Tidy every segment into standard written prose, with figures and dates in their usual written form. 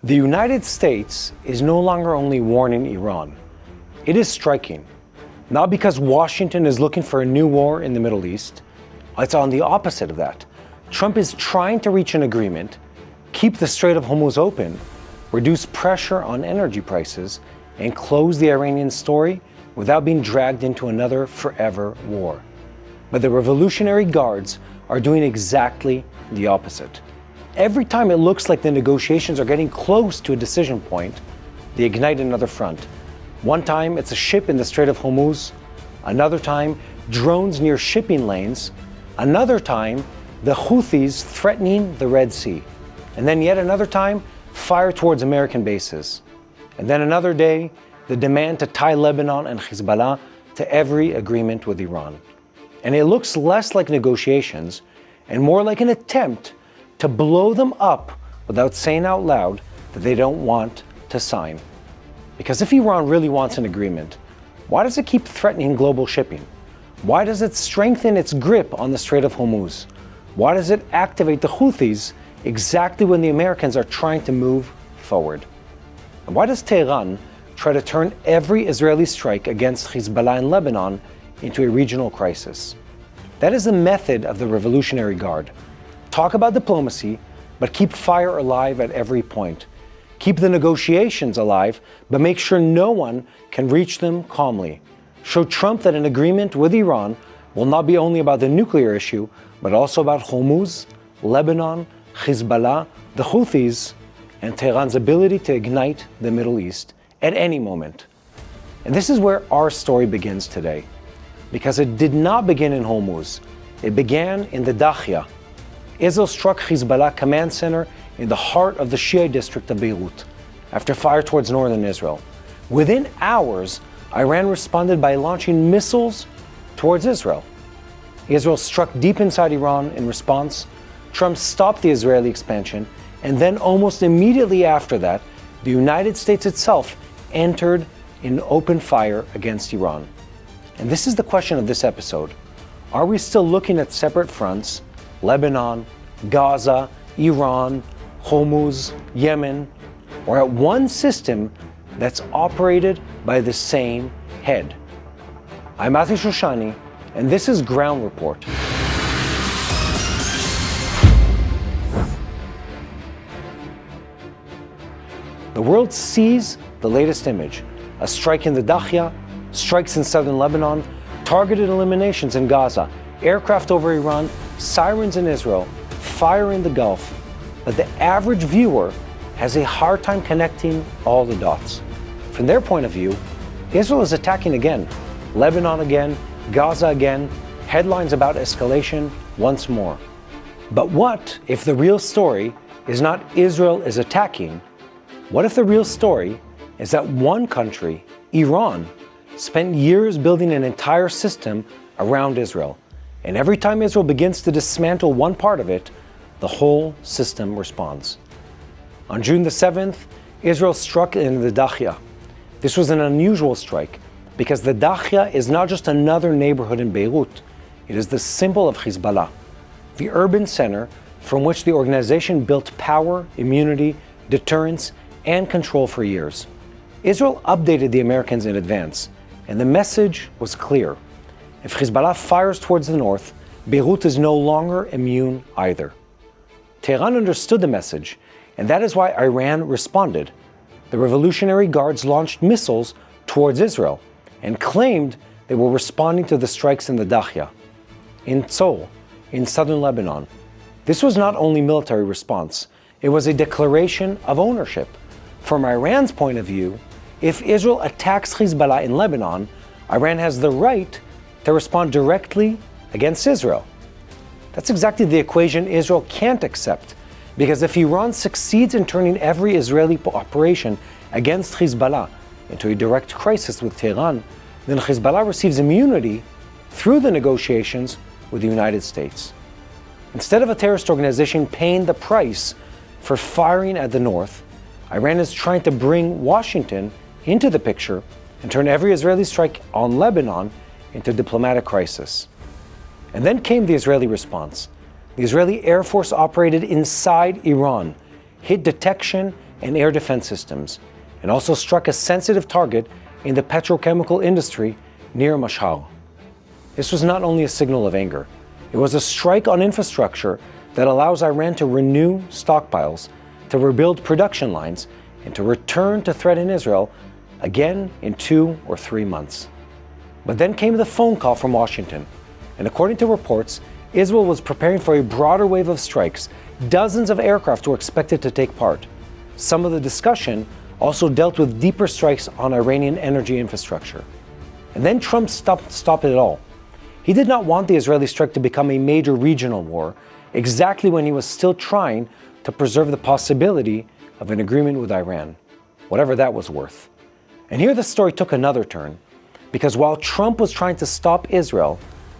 The United States is no longer only warning Iran, it is striking. Not because Washington is looking for a new war in the Middle East, it's on the opposite of that. Trump is trying to reach an agreement, keep the Strait of Hormuz open, reduce pressure on energy prices, and close the Iranian story without being dragged into another forever war. But the Revolutionary Guards are doing exactly the opposite. Every time it looks like the negotiations are getting close to a decision point, they ignite another front. One time it's a ship in the Strait of Hormuz, another time drones near shipping lanes, another time the Houthis threatening the Red Sea, and then yet another time fire towards American bases. And then another day, the demand to tie Lebanon and HEZBOLLAH to every agreement with Iran. And it looks less like negotiations and more like an attempt to blow them up without saying out loud that they don't want to sign. Because if Iran really wants an agreement, why does it keep threatening global shipping? Why does it strengthen its grip on the Strait of Hormuz? Why does it activate the Houthis exactly when the Americans are trying to move forward? And why does Tehran try to turn every Israeli strike against HEZBOLLAH in Lebanon into a regional crisis? That is the method of the Revolutionary Guard. Talk about diplomacy, but keep fire alive at every point. Keep the negotiations alive, but make sure no one can reach them calmly. Show Trump that an agreement with Iran will not be only about the nuclear issue, but also about Hormuz, Lebanon, HEZBOLLAH, the Houthis, and Tehran's ability to ignite the Middle East at any moment. And this is where our story begins today. Because it did not begin in Hormuz. It began in the Dakhya. Israel struck HEZBOLLAH command center in the heart of the Shia district of Beirut after fire towards northern Israel. Within hours, Iran responded by launching missiles towards Israel. Israel struck deep inside Iran in response. Trump stopped the Israeli expansion, and then almost immediately after that, the United States itself entered in open fire against Iran. And this is the question of this episode. Are we still looking at separate fronts? Lebanon, Gaza, Iran, Hormuz, Yemen, or at one system that's operated by the same head? I'm Ati Shoshani, and this is Ground Report. The world sees the latest image: a strike in the Dakhya, strikes in southern Lebanon, targeted eliminations in Gaza, aircraft over Iran, sirens in Israel, fire in the Gulf. But the average viewer has a hard time connecting all the dots. From their point of view, Israel is attacking again, Lebanon again, Gaza again, headlines about escalation once more. But what if the real story is not Israel is attacking? What if the real story is that one country, Iran, spent years building an entire system around Israel, and every time Israel begins to dismantle one part of it, the whole system responds. On June the 7th, Israel struck in the Dakhya. This was an unusual strike because the Dakhya is not just another neighborhood in Beirut, it is the symbol of HEZBOLLAH, the urban center from which the organization built power, immunity, deterrence, and control for years. Israel updated the Americans in advance, and the message was clear. If HEZBOLLAH fires towards the north, Beirut is no longer immune either. Tehran understood the message, and that is why Iran responded. The Revolutionary Guards launched missiles towards Israel and claimed they were responding to the strikes in the Dakhya. In Seoul, in southern Lebanon, this was not only military response, it was a declaration of ownership. From Iran's point of view, if Israel attacks HEZBOLLAH in Lebanon, Iran has the right to respond directly against Israel. That's exactly the equation Israel can't accept, because if Iran succeeds in turning every Israeli operation against HEZBOLLAH into a direct crisis with Tehran, then HEZBOLLAH receives immunity through the negotiations with the United States. Instead of a terrorist organization paying the price for firing at the north, Iran is trying to bring Washington into the picture and turn every Israeli strike on Lebanon into a diplomatic crisis. And then came the Israeli response. The Israeli Air Force operated inside Iran, hit detection and air defense systems, and also struck a sensitive target in the petrochemical industry near Mashhad. This was not only a signal of anger, it was a strike on infrastructure that allows Iran to renew stockpiles, to rebuild production lines, and to return to threaten Israel again in 2 or 3 months. But then came the phone call from Washington, and according to reports, Israel was preparing for a broader wave of strikes. Dozens of aircraft were expected to take part. Some of the discussion also dealt with deeper strikes on Iranian energy infrastructure. And then Trump stopped it all. He did not want the Israeli strike to become a major regional war, exactly when he was still trying to preserve the possibility of an agreement with Iran, whatever that was worth. And here the story took another turn, because while Trump was trying to stop Israel,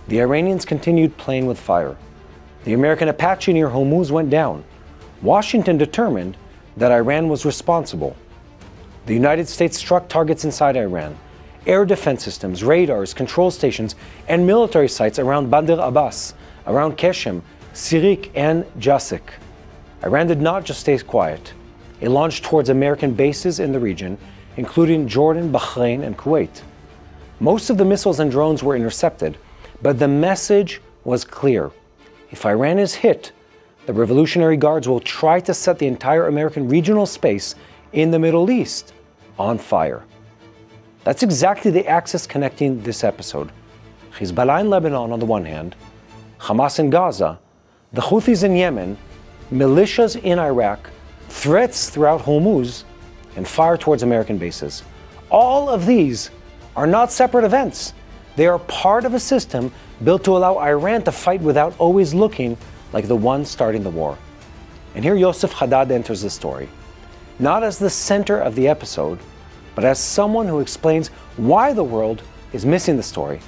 the Iranians continued playing with fire. The American Apache near Hormuz went down. Washington determined that Iran was responsible. The United States struck targets inside Iran, air defense systems, radars, control stations, and military sites around Bandar Abbas, around Keshem, Sirik, and Jasik. Iran did not just stay quiet. It launched towards American bases in the region, including Jordan, Bahrain, and Kuwait. Most of the missiles and drones were intercepted, but the message was clear. If Iran is hit, the Revolutionary Guards will try to set the entire American regional space in the Middle East on fire. That's exactly the axis connecting this episode. HEZBOLLAH in Lebanon on the one hand, Hamas in Gaza, the Houthis in Yemen, militias in Iraq, threats throughout Hormuz, and fire towards American bases. All of these are not separate events. They are part of a system built to allow Iran to fight without always looking like the one starting the war. And here Yosef Haddad enters the story, not as the center of the episode, but as someone who explains why the world is missing the story.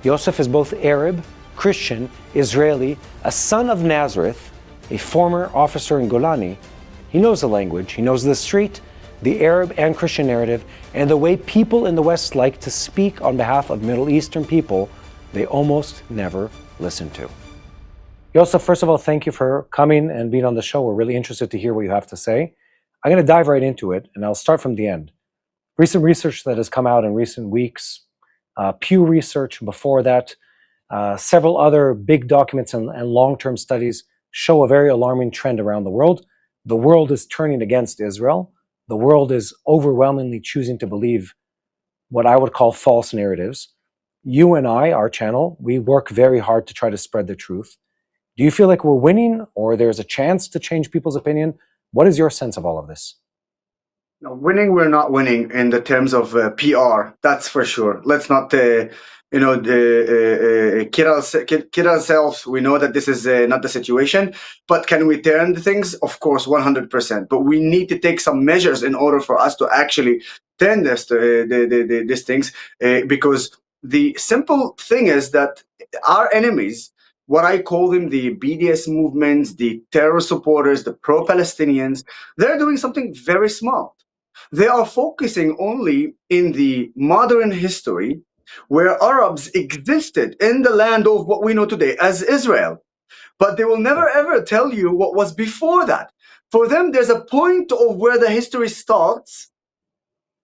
Yosef is both Arab, Christian, Israeli, a son of Nazareth, a former officer in Golani. He knows the language, he knows the street, the Arab and Christian narrative, and the way people in the West like to speak on behalf of Middle Eastern people they almost never listen to. Yosef, first of all, thank you for coming and being on the show. We're really interested to hear what you have to say. I'm going to dive right into it, and I'll start from the end. Recent research that has come out in recent weeks, Pew Research before that, several other big documents and long-term studies show a very alarming trend around the world. The world is turning against Israel. The world is overwhelmingly choosing to believe what I would call false narratives. You and I, our channel, we work very hard to try to spread the truth. Do you feel like we're winning, or there's a chance to change people's opinion? What is your sense of all of this? No, winning, we're not winning in the terms of PR. That's for sure. Let's not, kid ourselves. We know that this is not the situation. But can we turn the things? Of course, 100%. But we need to take some measures in order for us to actually turn these things. Because the simple thing is that our enemies, what I call them, the BDS movements, the terror supporters, the pro-Palestinians, they're doing something very smart. They are focusing only in the modern history where Arabs existed in the land of what we know today as Israel. But they will never ever tell you what was before that. For them, there's a point of where the history starts.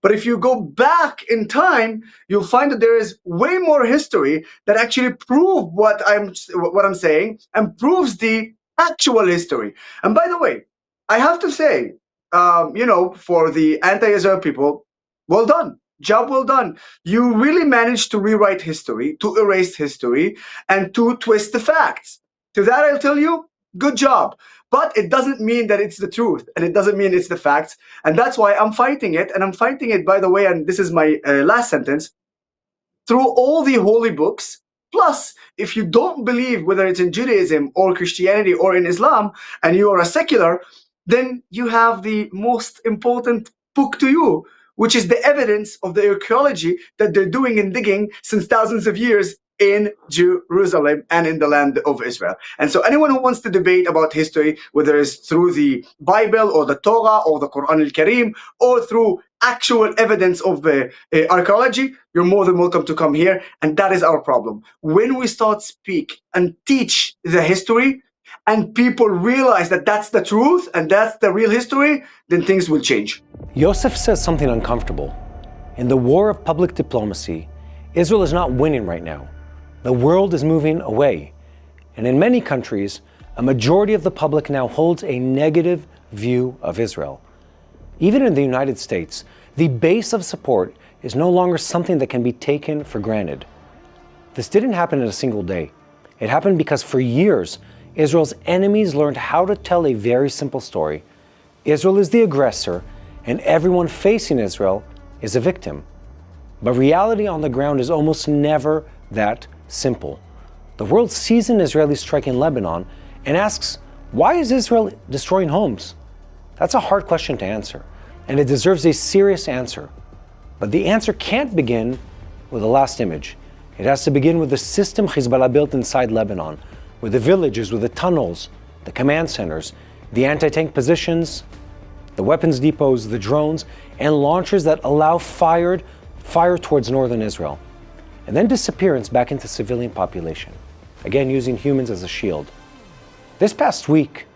But if you go back in time, you'll find that there is way more history that actually prove what I'm saying and proves the actual history. And by the way, I have to say, for the anti-Israel people, well done. Job well done. You really managed to rewrite history, to erase history, and to twist the facts. To that, I'll tell you, good job. But it doesn't mean that it's the truth, and it doesn't mean it's the facts. And that's why I'm fighting it. And I'm fighting it, by the way, and this is my last sentence, through all the holy books. Plus, if you don't believe, whether it's in Judaism or Christianity or in Islam, and you are a secular, then you have the most important book to you, which is the evidence of the archaeology that they're doing and digging since thousands of years in Jerusalem and in the land of Israel. And so anyone who wants to debate about history, whether it's through the Bible or the Torah or the Quran al-Karim or through actual evidence of archaeology, you're more than welcome to come here. And that is our problem. When we start speak and teach the history, and people realize that that's the truth and that's the real history, then things will change. Yosef says something uncomfortable. In the war of public diplomacy, Israel is not winning right now. The world is moving away. And in many countries, a majority of the public now holds a negative view of Israel. Even in the United States, the base of support is no longer something that can be taken for granted. This didn't happen in a single day. It happened because for years, Israel's enemies learned how to tell a very simple story. Israel is the aggressor, and everyone facing Israel is a victim. But reality on the ground is almost never that simple. The world sees an Israeli strike in Lebanon and asks, why is Israel destroying homes? That's a hard question to answer, and it deserves a serious answer. But the answer can't begin with the last image. It has to begin with the system HEZBOLLAH built inside Lebanon, with the villages, with the tunnels, the command centers, the anti-tank positions, the weapons depots, the drones, and launchers that allow fire towards northern Israel, and then disappearance back into civilian population, again using humans as a shield. This past week,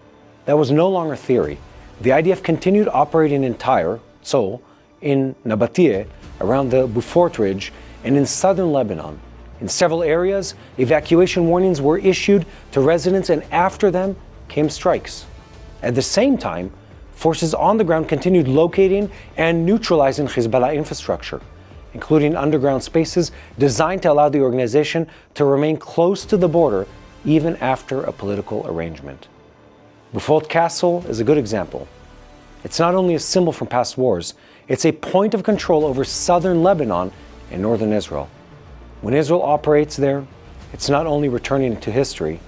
that was no longer theory. The IDF continued operating in Tyre, Tzol, in Nabateh, around the Beaufort Ridge, and in southern Lebanon. In several areas, evacuation warnings were issued to residents, and after them came strikes. At the same time, forces on the ground continued locating and neutralizing HEZBOLLAH infrastructure, including underground spaces designed to allow the organization to remain close to the border even after a political arrangement. Beaufort Castle is a good example. It's not only a symbol from past wars, it's a point of control over southern Lebanon and northern Israel. When Israel operates there, it's not only returning to history,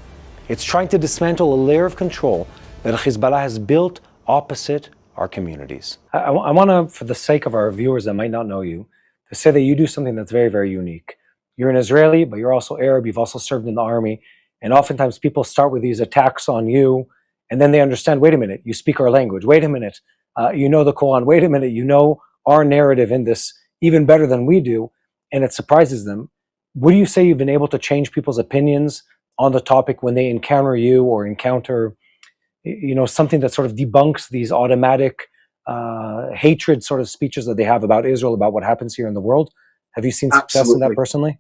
it's trying to dismantle a layer of control that HEZBOLLAH has built opposite our communities. I want to, for the sake of our viewers that might not know you, to say that you do something that's very, very unique. You're an Israeli, but you're also Arab. You've also served in the army. And oftentimes people start with these attacks on you, and then they understand, wait a minute, you speak our language. Wait a minute, you know the Quran. Wait a minute, you know our narrative in this even better than we do. And it surprises them. Would you say you've been able to change people's opinions on the topic when they encounter you or encounter something that sort of debunks these automatic hatred sort of speeches that they have about Israel, about what happens here in the world? Have you seen success in that personally?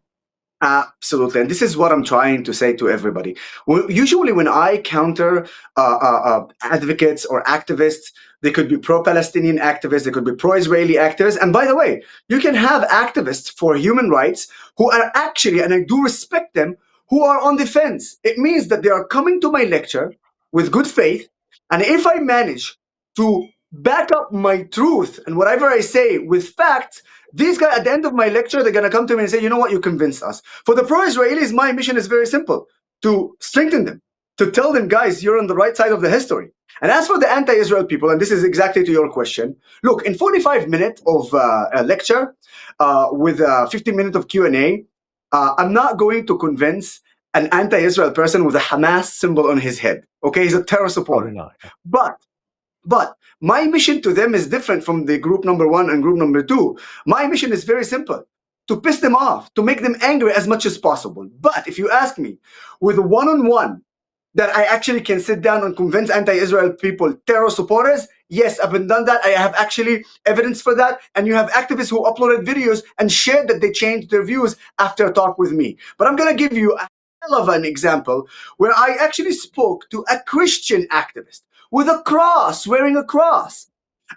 Absolutely. And this is what I'm trying to say to everybody. Usually when I counter advocates or activists, they could be pro-Palestinian activists, they could be pro-Israeli activists. And by the way, you can have activists for human rights who are actually, and I do respect them, who are on the fence. It means that they are coming to my lecture with good faith. And if I manage to back up my truth and whatever I say with facts, these guys at the end of my lecture, they're going to come to me and say, you know what, you convinced us. For the pro-Israelis, my mission is very simple: to strengthen them, to tell them, guys, you're on the right side of the history. And as for the anti-Israel people, and this is exactly to your question, look, in 45 minutes of a lecture with 15 minutes of Q&A, I'm not going to convince an anti-Israel person with a Hamas symbol on his head. Okay, he's a terror supporter. But my mission to them is different from the group number one and group number two. My mission is very simple: to piss them off, to make them angry as much as possible. But if you ask me, with one-on-one, that I actually can sit down and convince anti-Israel people, terror supporters, yes, I've done that. I have actually evidence for that. And you have activists who uploaded videos and shared that they changed their views after a talk with me. But I'm going to give you a hell of an example where I actually spoke to a Christian activist with a cross, wearing a cross.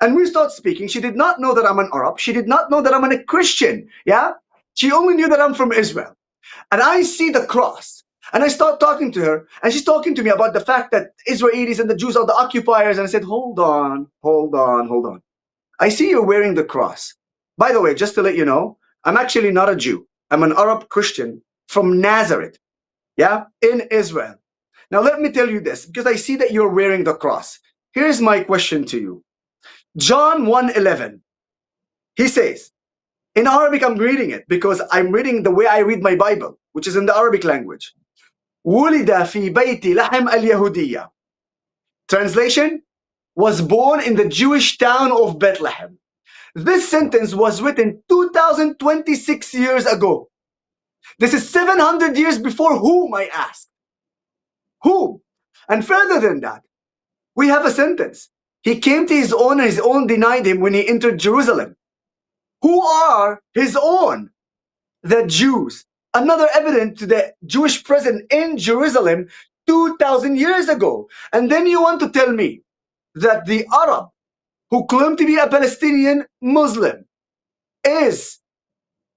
And we start speaking. She did not know that I'm an Arab. She did not know that I'm a Christian. Yeah? She only knew that I'm from Israel. And I see the cross. And I start talking to her. And she's talking to me about the fact that Israelis and the Jews are the occupiers. And I said, hold on. I see you're wearing the cross. By the way, just to let you know, I'm actually not a Jew. I'm an Arab Christian from Nazareth. Yeah? In Israel. Now, let me tell you this, because I see that you're wearing the cross. Here's my question to you. John 1:11. He says, in Arabic, I'm reading it because I'm reading the way I read my Bible, which is in the Arabic language. وُلِدَ فِي بَيْتِ لَحْمَ الْيَهُدِيَّةِ. Translation, was born in the Jewish town of Bethlehem. This sentence was written 2026 years ago. This is 700 years before whom, I ask? Whom? And further than that, we have a sentence. He came to his own and his own denied him when he entered Jerusalem. Who are his own? The Jews. Another evidence to the Jewish presence in Jerusalem 2,000 years ago. And then you want to tell me that the Arab who claim to be a Palestinian Muslim is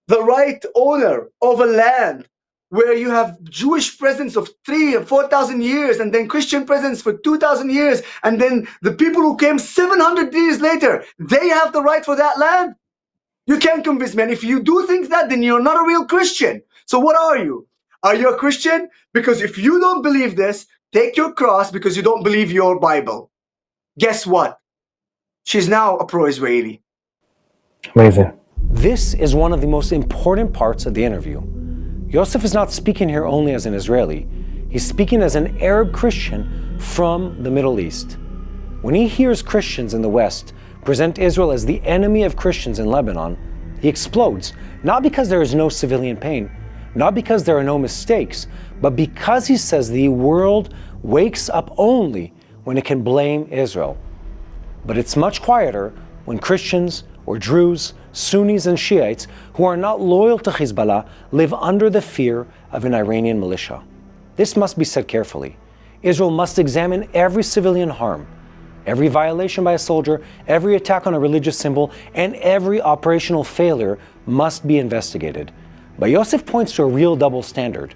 the right owner of a land where you have Jewish presence of 3,000 and 4,000 years, and then Christian presence for 2,000 years, and then the people who came 700 years later, they have the right for that land? You can't convince me. And if you do think that, then you're not a real Christian. So what are you? Are you a Christian? Because if you don't believe this, take your cross because you don't believe your Bible. Guess what? She's now a pro-Israeli. Amazing. This is one of the most important parts of the interview. Yosef is not speaking here only as an Israeli. He's speaking as an Arab Christian from the Middle East. When he hears Christians in the West present Israel as the enemy of Christians in Lebanon, he explodes, not because there is no civilian pain, not because there are no mistakes, but because he says the world wakes up only when it can blame Israel. But it's much quieter when Christians or Druze, Sunnis and Shiites who are not loyal to HEZBOLLAH live under the fear of an Iranian militia. This must be said carefully. Israel must examine every civilian harm, every violation by a soldier, every attack on a religious symbol, and every operational failure must be investigated. But Yosef points to a real double standard.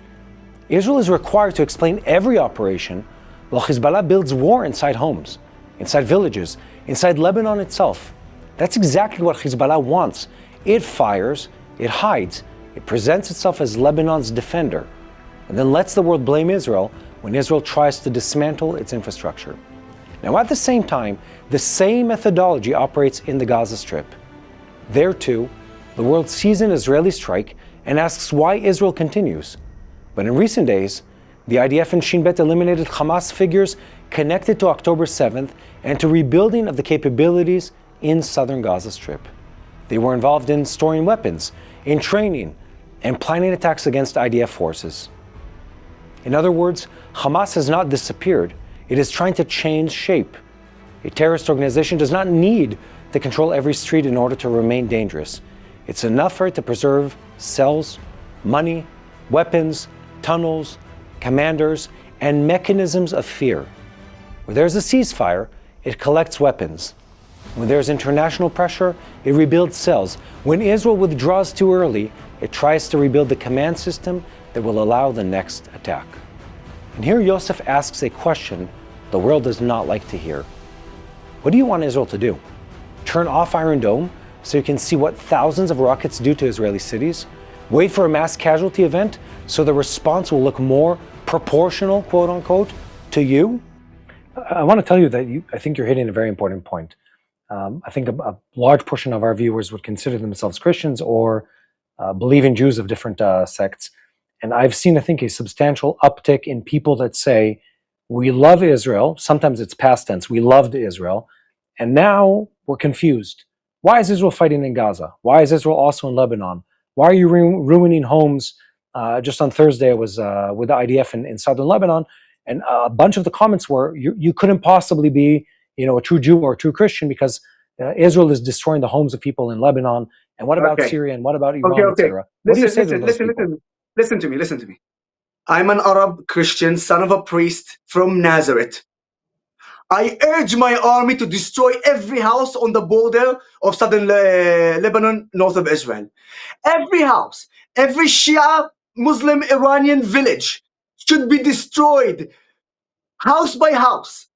Israel is required to explain every operation, while HEZBOLLAH builds war inside homes, inside villages, inside Lebanon itself. That's exactly what HEZBOLLAH wants. It fires, it hides, it presents itself as Lebanon's defender, and then lets the world blame Israel when Israel tries to dismantle its infrastructure. Now, at the same time, the same methodology operates in the Gaza Strip. There too, the world sees an Israeli strike and asks why Israel continues. But in recent days, the IDF and Shin Bet eliminated Hamas figures connected to October 7th and to rebuilding of the capabilities in southern Gaza Strip. They were involved in storing weapons, in training, and planning attacks against IDF forces. In other words, Hamas has not disappeared. It is trying to change shape. A terrorist organization does not need to control every street in order to remain dangerous. It's enough for it to preserve cells, money, weapons, tunnels, commanders, and mechanisms of fear. Where there's a ceasefire, it collects weapons. When there's international pressure, it rebuilds cells. When Israel withdraws too early, it tries to rebuild the command system that will allow the next attack. And here Yosef asks a question the world does not like to hear. What do you want Israel to do? Turn off Iron Dome so you can see what thousands of rockets do to Israeli cities? Wait for a mass casualty event so the response will look more proportional, quote unquote, to you? I want to tell you that I think you're hitting a very important point. I think a large portion of our viewers would consider themselves Christians or believing Jews of different sects. And I've seen, I think, a substantial uptick in people that say, we love Israel. Sometimes it's past tense. We loved Israel. And now we're confused. Why is Israel fighting in Gaza? Why is Israel also in Lebanon? Why are you ruining homes? Just on Thursday, I was with the IDF in southern Lebanon. And a bunch of the comments were, you couldn't possibly be a true Jew or a true Christian because Israel is destroying the homes of people in Lebanon. And what about Syria? And what about Iran, etc.? What do you say to those people? Listen to me. I'm an Arab Christian, son of a priest from Nazareth. I urge my army to destroy every house on the border of southern Lebanon, north of Israel. Every house, every Shia Muslim Iranian village should be destroyed, house by house,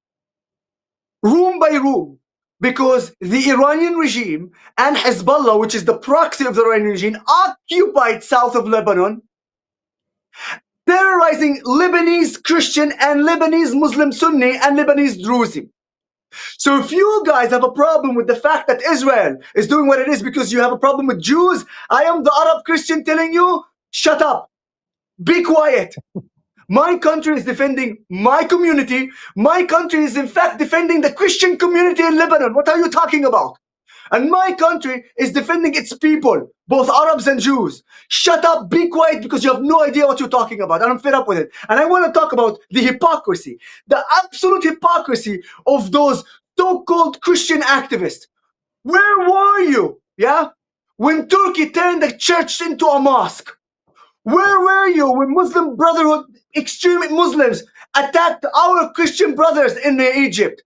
room by room, because the Iranian regime and HEZBOLLAH, which is the proxy of the Iranian regime, occupied south of Lebanon, terrorizing Lebanese Christian and Lebanese Muslim Sunni and Lebanese Druze. So if you guys have a problem with the fact that Israel is doing what it is because you have a problem with Jews, I am the Arab Christian telling you, shut up, be quiet. My country is defending my community. My country is in fact defending the Christian community in Lebanon. What are you talking about? And my country is defending its people, both Arabs and Jews. Shut up, be quiet, because you have no idea what you're talking about. And I'm fed up with it. And I want to talk about the hypocrisy, the absolute hypocrisy of those so-called Christian activists. Where were you, yeah, when Turkey turned the church into a mosque? Where were you when Muslim Brotherhood, extreme Muslims, attacked our Christian brothers in Egypt?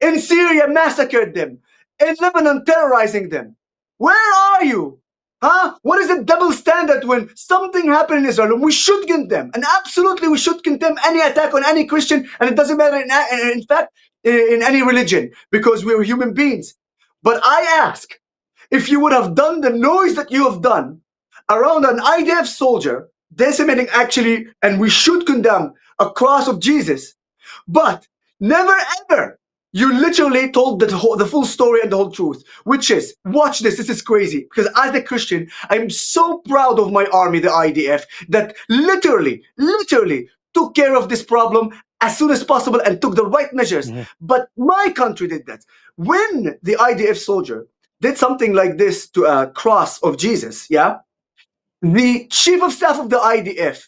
In Syria, massacred them. In Lebanon, terrorizing them. Where are you? Huh? What is the double standard when something happened in Israel? And we should condemn, and absolutely we should condemn any attack on any Christian, and it doesn't matter, in fact, in any religion, because we're human beings. But I ask, if you would have done the noise that you have done around an IDF soldier decimating, actually, and we should condemn, a cross of Jesus, but never ever you literally told the full story and the whole truth, which is, watch this is crazy, because as a Christian, I'm so proud of my army, the IDF, that literally took care of this problem as soon as possible and took the right measures. But my country did that. When the IDF soldier did something like this to a cross of Jesus, yeah, the chief of staff of the IDF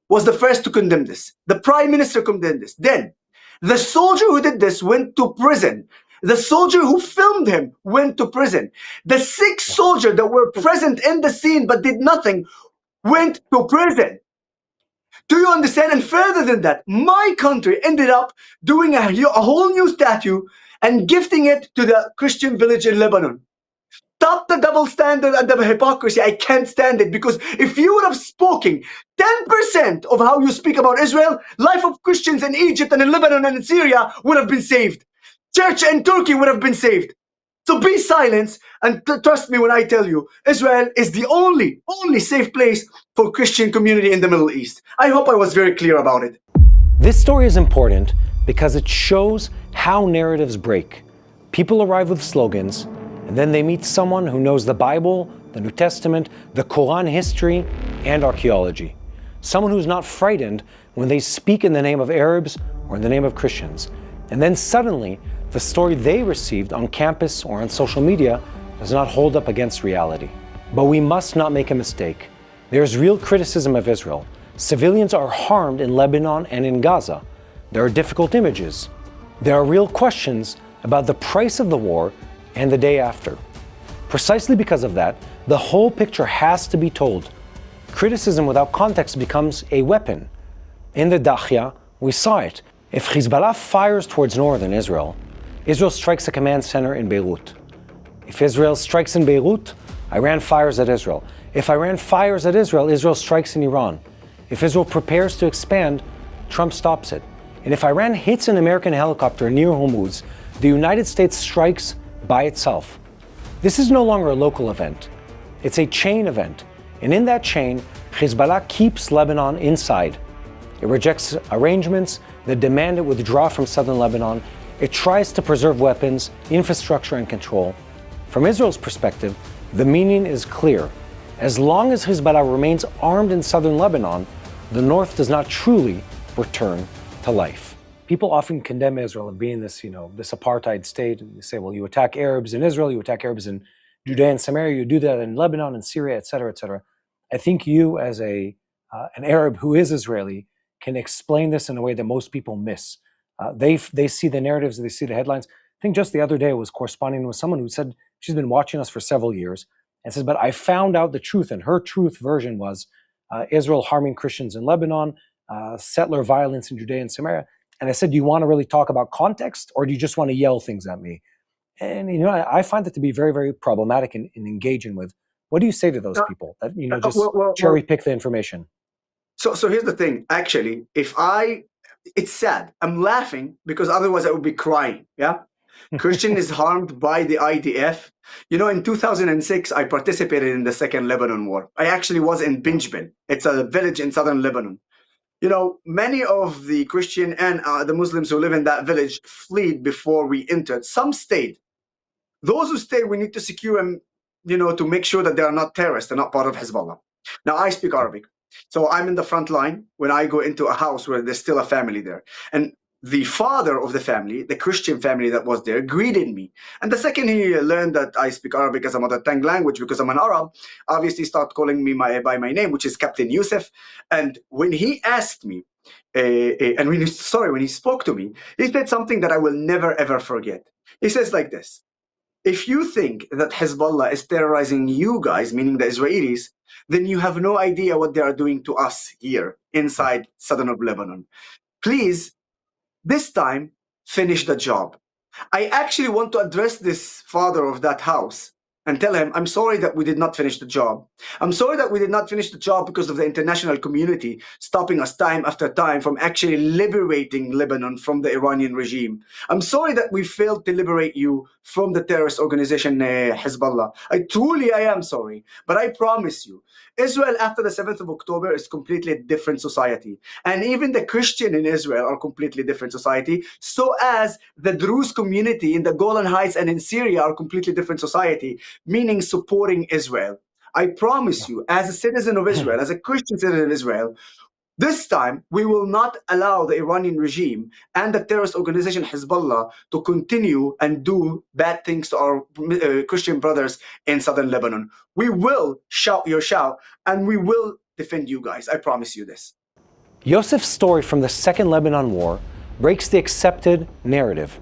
was the first to condemn this. The prime minister condemned this. Then the soldier who did this went to prison. The soldier who filmed him went to prison. The 6 soldiers that were present in the scene but did nothing went to prison. Do you understand? And further than that, my country ended up doing a whole new statue and gifting it to the Christian village in Lebanon. Stop the double standard and the hypocrisy. I can't stand it, because if you would have spoken 10% of how you speak about Israel, life of Christians in Egypt and in Lebanon and in Syria would have been saved. Church in Turkey would have been saved. So be silent and trust me when I tell you, Israel is the only safe place for Christian community in the Middle East. I hope I was very clear about it. This story is important because it shows how narratives break. People arrive with slogans, and then they meet someone who knows the Bible, the New Testament, the Quran history, and archaeology. Someone who's not frightened when they speak in the name of Arabs or in the name of Christians. And then suddenly, the story they received on campus or on social media does not hold up against reality. But we must not make a mistake. There's real criticism of Israel. Civilians are harmed in Lebanon and in Gaza. There are difficult images. There are real questions about the price of the war and the day after. Precisely because of that, the whole picture has to be told. Criticism without context becomes a weapon. In the Dahya, we saw it. If HEZBOLLAH fires towards northern Israel, Israel strikes a command center in Beirut. If Israel strikes in Beirut, Iran fires at Israel. If Iran fires at Israel, Israel strikes in Iran. If Israel prepares to expand, Trump stops it. And if Iran hits an American helicopter near Hormuz, the United States strikes by itself. This is no longer a local event. It's a chain event. And in that chain, HEZBOLLAH keeps Lebanon inside. It rejects arrangements that demand it withdraw from southern Lebanon. It tries to preserve weapons, infrastructure, and control. From Israel's perspective, the meaning is clear. As long as HEZBOLLAH remains armed in southern Lebanon, the north does not truly return to life. People often condemn Israel of being this, this apartheid state. And they say, well, you attack Arabs in Israel, you attack Arabs in Judea and Samaria, you do that in Lebanon and Syria, et cetera, et cetera. I think you, as an Arab who is Israeli, can explain this in a way that most people miss. They see the narratives, they see the headlines. I think just the other day I was corresponding with someone who said she's been watching us for several years and says, but I found out the truth, and her truth version was Israel harming Christians in Lebanon, settler violence in Judea and Samaria. And I said, do you want to really talk about context, or do you just want to yell things at me? And, I find that to be very, very problematic in engaging with. What do you say to those people that, just cherry pick the information? So here's the thing. Actually, it's sad. I'm laughing because otherwise I would be crying. Yeah. Christian is harmed by the IDF. In 2006, I participated in the Second Lebanon War. I actually was in Binjbil. It's a village in southern Lebanon. Many of the Christian and the Muslims who live in that village fled before we entered. Some stayed. Those who stayed, we need to secure them, to make sure that they are not terrorists, they're not part of Hezbollah. Now, I speak Arabic. So I'm in the front line when I go into a house where there's still a family there. And the father of the family, the Christian family that was there, greeted me. And the second he learned that I speak Arabic as a mother tongue language because I'm an Arab, obviously started calling me by my name, which is Captain Yusuf. And when he asked me, when he spoke to me, he said something that I will never ever forget. He says like this: if you think that Hezbollah is terrorizing you guys, meaning the Israelis, then you have no idea what they are doing to us here inside southern of Lebanon. Please, this time, finish the job. I actually want to address this father of that house and tell him, I'm sorry that we did not finish the job. I'm sorry that we did not finish the job because of the international community stopping us time after time from actually liberating Lebanon from the Iranian regime. I'm sorry that we failed to liberate you from the terrorist organization Hezbollah. I am sorry, but I promise you, Israel after the 7th of October is completely a different society. And even the Christian in Israel are completely different society. So as the Druze community in the Golan Heights and in Syria are completely different society, meaning supporting Israel. I promise you, as a citizen of Israel, as a Christian citizen of Israel, this time we will not allow the Iranian regime and the terrorist organization Hezbollah to continue and do bad things to our Christian brothers in southern Lebanon. We will shout your shout and we will defend you guys. I promise you this. Yosef's story from the Second Lebanon War breaks the accepted narrative.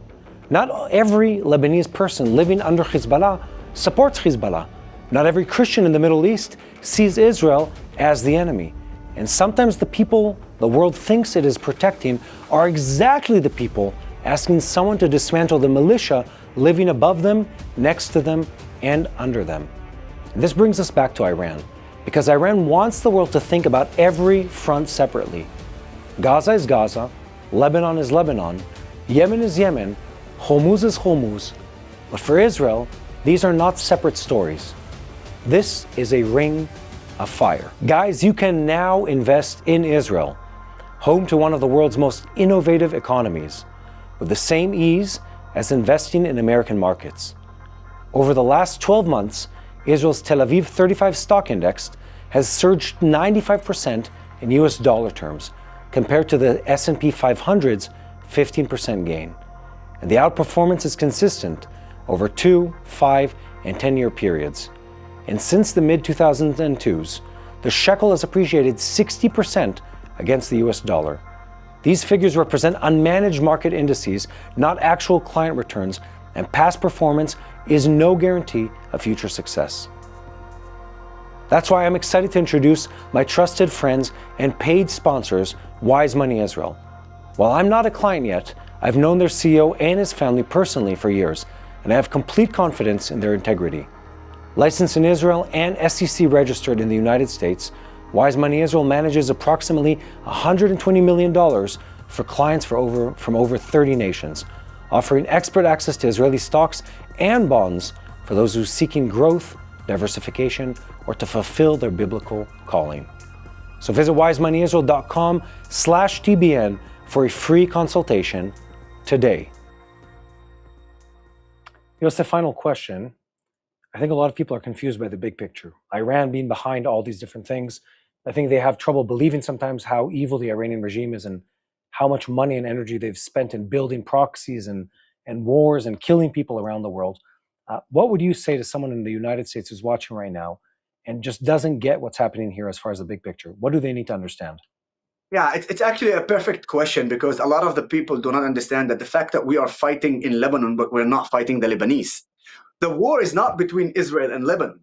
Not every Lebanese person living under Hezbollah supports Hezbollah. Not every Christian in the Middle East sees Israel as the enemy. And sometimes the people the world thinks it is protecting are exactly the people asking someone to dismantle the militia living above them, next to them, and under them. And this brings us back to Iran, because Iran wants the world to think about every front separately. Gaza is Gaza, Lebanon is Lebanon, Yemen is Yemen, Hormuz is Hormuz. But for Israel, these are not separate stories. This is a ring of fire. Guys, you can now invest in Israel, home to one of the world's most innovative economies, with the same ease as investing in American markets. Over the last 12 months, Israel's Tel Aviv 35 stock index has surged 95% in US dollar terms, compared to the S&P 500's 15% gain. And the outperformance is consistent over 2, 5, and 10-year periods. And since the mid-2002s, the shekel has appreciated 60% against the US dollar. These figures represent unmanaged market indices, not actual client returns, and past performance is no guarantee of future success. That's why I'm excited to introduce my trusted friends and paid sponsors, Wise Money Israel. While I'm not a client yet, I've known their CEO and his family personally for years, and I have complete confidence in their integrity. Licensed in Israel and SEC registered in the United States, Wise Money Israel manages approximately $120 million for clients from over 30 nations, offering expert access to Israeli stocks and bonds for those who are seeking growth, diversification, or to fulfill their biblical calling. So visit wisemoneyisrael.com/TBN for a free consultation today. Here's the final question. I think a lot of people are confused by the big picture. Iran being behind all these different things. I think they have trouble believing sometimes how evil the Iranian regime is and how much money and energy they've spent in building proxies and wars and killing people around the world. What would you say to someone in the United States who's watching right now and just doesn't get what's happening here as far as the big picture? What do they need to understand? Yeah, it's actually a perfect question because a lot of the people do not understand that the fact that we are fighting in Lebanon, but we're not fighting the Lebanese. The war is not between Israel and Lebanon.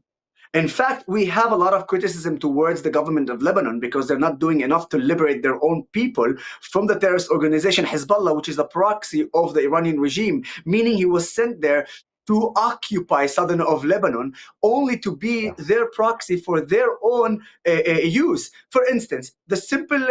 In fact, we have a lot of criticism towards the government of Lebanon because they're not doing enough to liberate their own people from the terrorist organization Hezbollah, which is the proxy of the Iranian regime, meaning he was sent there to occupy southern of Lebanon, only to be their proxy for their own use. For instance, the simple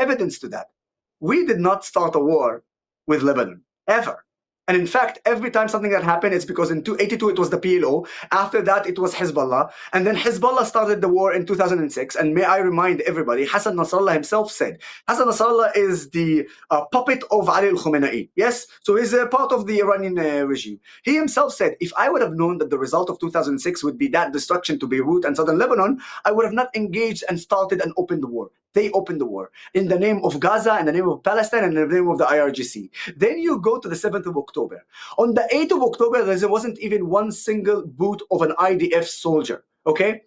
evidence to that: we did not start a war with Lebanon, ever. And in fact, every time something that happened, it's because in 1982 it was the PLO. After that, it was Hezbollah. And then Hezbollah started the war in 2006. And may I remind everybody, Hassan Nasrallah himself said, Hassan Nasrallah is the puppet of Ali al-Khamenei. Yes? So he's a part of the Iranian regime. He himself said, if I would have known that the result of 2006 would be that destruction to Beirut and southern Lebanon, I would have not engaged and started and opened the war. They opened the war in the name of Gaza, in the name of Palestine, and in the name of the IRGC. Then you go to the 7th of October. On the 8th of October, there wasn't even one single boot of an IDF soldier, okay?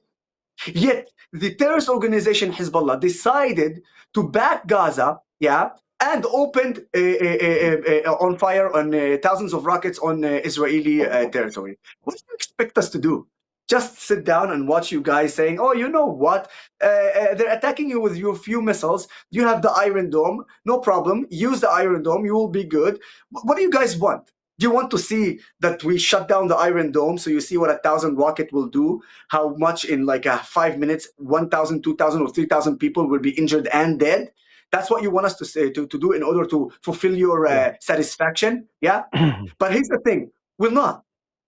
Yet, the terrorist organization Hezbollah decided to back Gaza, yeah, and opened on fire on thousands of rockets on Israeli territory. What do you expect us to do? Just sit down and watch you guys saying, oh, you know what? They're attacking you with your few missiles. You have the Iron Dome. No problem. Use the Iron Dome. You will be good. What do you guys want? Do you want to see that we shut down the Iron Dome so you see what 1,000 rocket will do? How much in like 5 minutes, 1,000, 2,000 or 3,000 people will be injured and dead? That's what you want us to say, to do in order to fulfill your satisfaction? Yeah? But here's the thing. We'll not.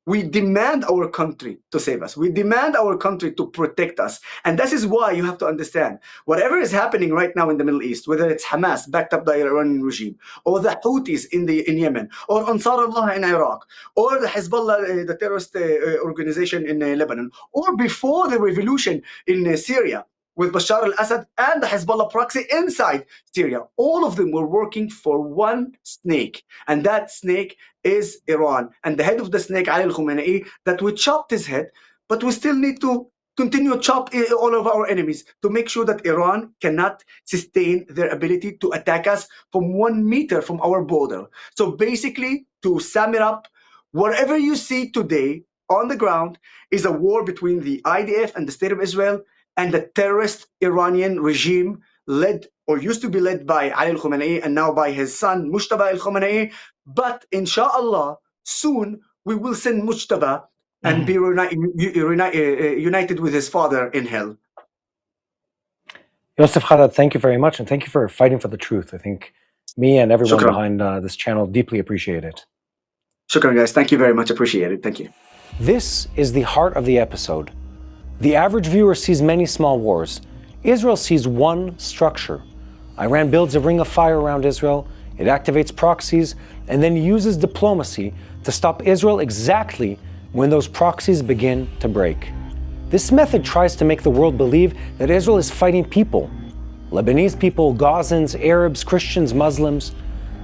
We demand our country to save us. We demand our country to protect us. And this is why you have to understand, whatever is happening right now in the Middle East, whether it's Hamas backed up by the Iranian regime, or the Houthis in Yemen, or Ansar Allah in Iraq, or the Hezbollah, the terrorist organization in Lebanon, or before the revolution in Syria, with Bashar al-Assad and the Hezbollah proxy inside Syria. All of them were working for one snake, and that snake is Iran. And the head of the snake, Ali al-Khamenei, that we chopped his head, but we still need to continue to chop all of our enemies to make sure that Iran cannot sustain their ability to attack us from 1 meter from our border. So basically, to sum it up, whatever you see today on the ground is a war between the IDF and the State of Israel and the terrorist Iranian regime led or used to be led by Ali al-Khamenei and now by his son Mujtaba al-Khamenei. But inshallah, soon we will send Mujtaba and be united with his father in hell. Yosef Haddad, thank you very much, and thank you for fighting for the truth. I think me and everyone behind this channel deeply appreciate it. Shukran, guys. Thank you very much. Appreciate it. Thank you. This is the heart of the episode. The average viewer sees many small wars. Israel sees one structure. Iran builds a ring of fire around Israel, it activates proxies, and then uses diplomacy to stop Israel exactly when those proxies begin to break. This method tries to make the world believe that Israel is fighting people, Lebanese people, Gazans, Arabs, Christians, Muslims.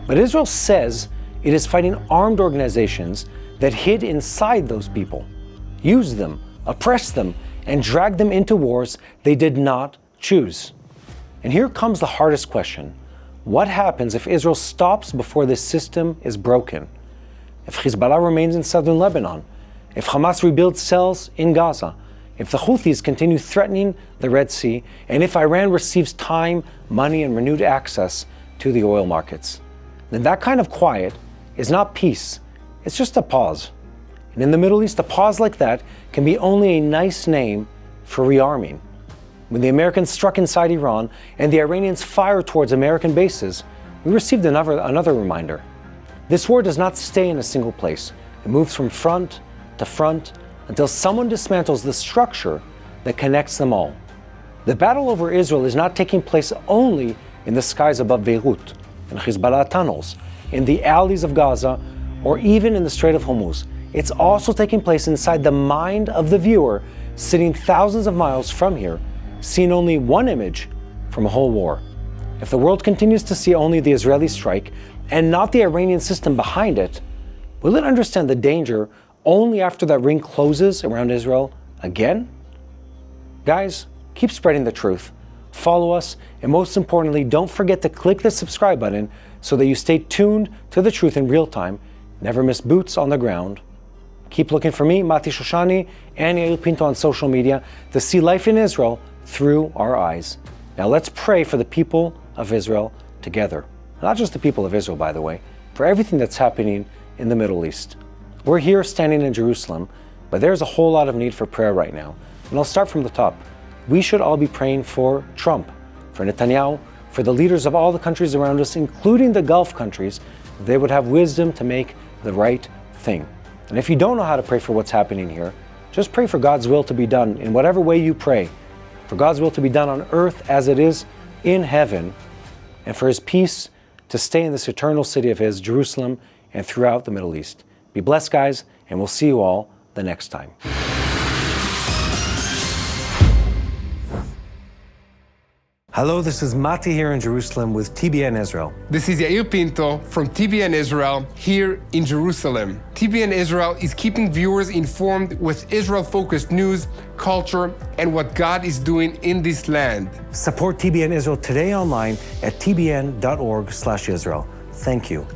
But Israel says it is fighting armed organizations that hid inside those people, used them, oppressed them, and dragged them into wars they did not choose. And here comes the hardest question. What happens if Israel stops before this system is broken? If HEZBOLLAH remains in southern Lebanon? If Hamas rebuilds cells in Gaza? If the Houthis continue threatening the Red Sea? And if Iran receives time, money, and renewed access to the oil markets? Then that kind of quiet is not peace. It's just a pause. And in the Middle East, a pause like that can be only a nice name for rearming. When the Americans struck inside Iran and the Iranians fired towards American bases, we received another reminder. This war does not stay in a single place. It moves from front to front until someone dismantles the structure that connects them all. The battle over Israel is not taking place only in the skies above Beirut, in HEZBOLLAH tunnels, in the alleys of Gaza, or even in the Strait of Hormuz. It's also taking place inside the mind of the viewer, sitting thousands of miles from here, seeing only one image from a whole war. If the world continues to see only the Israeli strike and not the Iranian system behind it, will it understand the danger only after that ring closes around Israel again? Guys, keep spreading the truth. Follow us, and most importantly, don't forget to click the subscribe button so that you stay tuned to the truth in real time, never miss boots on the ground. Keep looking for me, Mati Shoshani, and Yael Pinto on social media to see life in Israel through our eyes. Now let's pray for the people of Israel together. Not just the people of Israel, by the way, for everything that's happening in the Middle East. We're here standing in Jerusalem, but there's a whole lot of need for prayer right now. And I'll start from the top. We should all be praying for Trump, for Netanyahu, for the leaders of all the countries around us, including the Gulf countries, that they would have wisdom to make the right thing. And if you don't know how to pray for what's happening here, just pray for God's will to be done in whatever way you pray, for God's will to be done on earth as it is in heaven, and for His peace to stay in this eternal city of His, Jerusalem, and throughout the Middle East. Be blessed, guys, and we'll see you all the next time. Hello, this is Mati here in Jerusalem with TBN Israel. This is Yair Pinto from TBN Israel here in Jerusalem. TBN Israel is keeping viewers informed with Israel-focused news, culture, and what God is doing in this land. Support TBN Israel today online at tbn.org/Israel. Thank you.